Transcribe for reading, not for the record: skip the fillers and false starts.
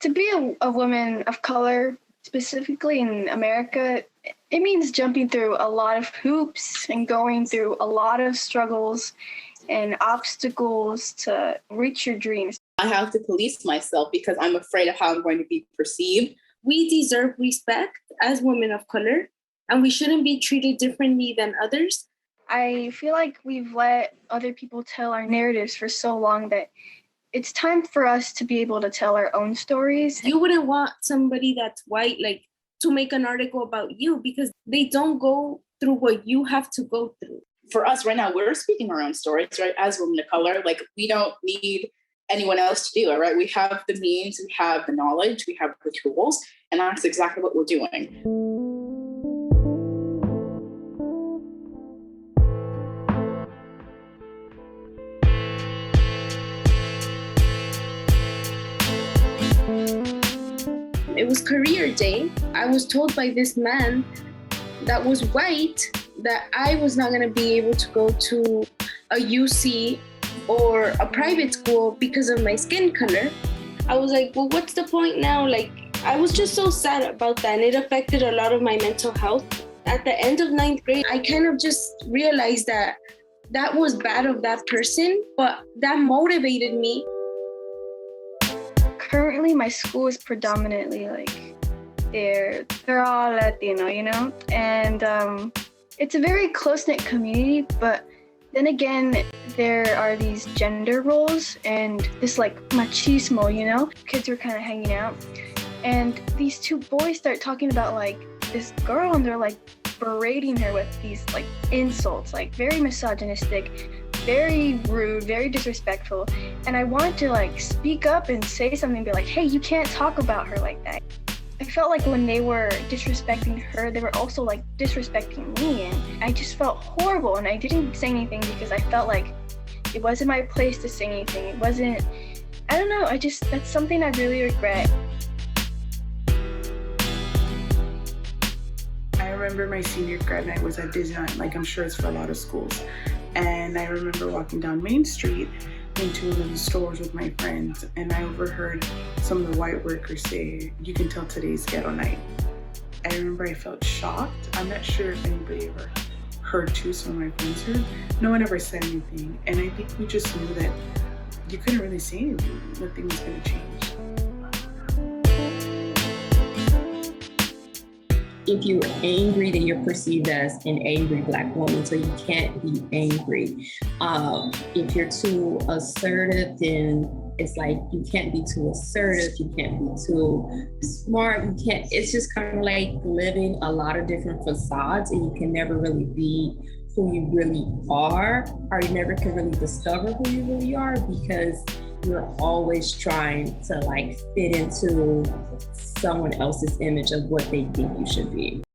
To be a woman of color, specifically in America, it means jumping through a lot of hoops and going through a lot of struggles and obstacles to reach your dreams. I have to police myself because I'm afraid of how I'm going to be perceived. We deserve respect as women of color, and we shouldn't be treated differently than others. I feel like we've let other people tell our narratives for so long that it's time for us to be able to tell our own stories. You wouldn't want somebody that's white, like, to make an article about you because they don't go through what you have to go through. For us right now, we're speaking our own stories, right? As women of color, like we don't need anyone else to do it, right? We have the means, we have the knowledge, we have the tools, and that's exactly what we're doing. It was career day. I was told by this man that was white that I was not going to be able to go to a UC or a private school because of my skin color. I was like, well, what's the point now? Like, I was just so sad about that, and it affected a lot of my mental health. At the end of 9th grade, I kind of just realized that that was bad of that person, but that motivated me. Currently, my school is predominantly like they're all Latino, and it's a very close-knit community, but then again, there are these gender roles and this like machismo, Kids were kind of hanging out, and these two boys start talking about like this girl, and they're like berating her with these like insults, like very misogynistic, very rude, very disrespectful. And I wanted to like speak up and say something, be like, hey, you can't talk about her like that. I felt like when they were disrespecting her, they were also like disrespecting me, and I just felt horrible. And I didn't say anything because I felt like it wasn't my place to say anything. It wasn't, I don't know, that's something I really regret. I remember my senior grad night was at Disneyland, like I'm sure it's for a lot of schools. And I remember walking down Main Street into one of the stores with my friends, and I overheard some of the white workers say, "You can tell today's Ghetto Night." I remember I felt shocked. I'm not sure if anybody ever heard too, some of my friends heard. No one ever said anything, and I think we just knew that you couldn't really say anything. Nothing was going to change. If you're angry, then you're perceived as an angry Black woman, so you can't be angry. If you're too assertive, then it's like you can't be too assertive, you can't be too smart, it's just kind of like living a lot of different facades, and you can never really be who you really are, or you never can really discover who you really are because you're always trying to like fit into someone else's image of what they think you should be.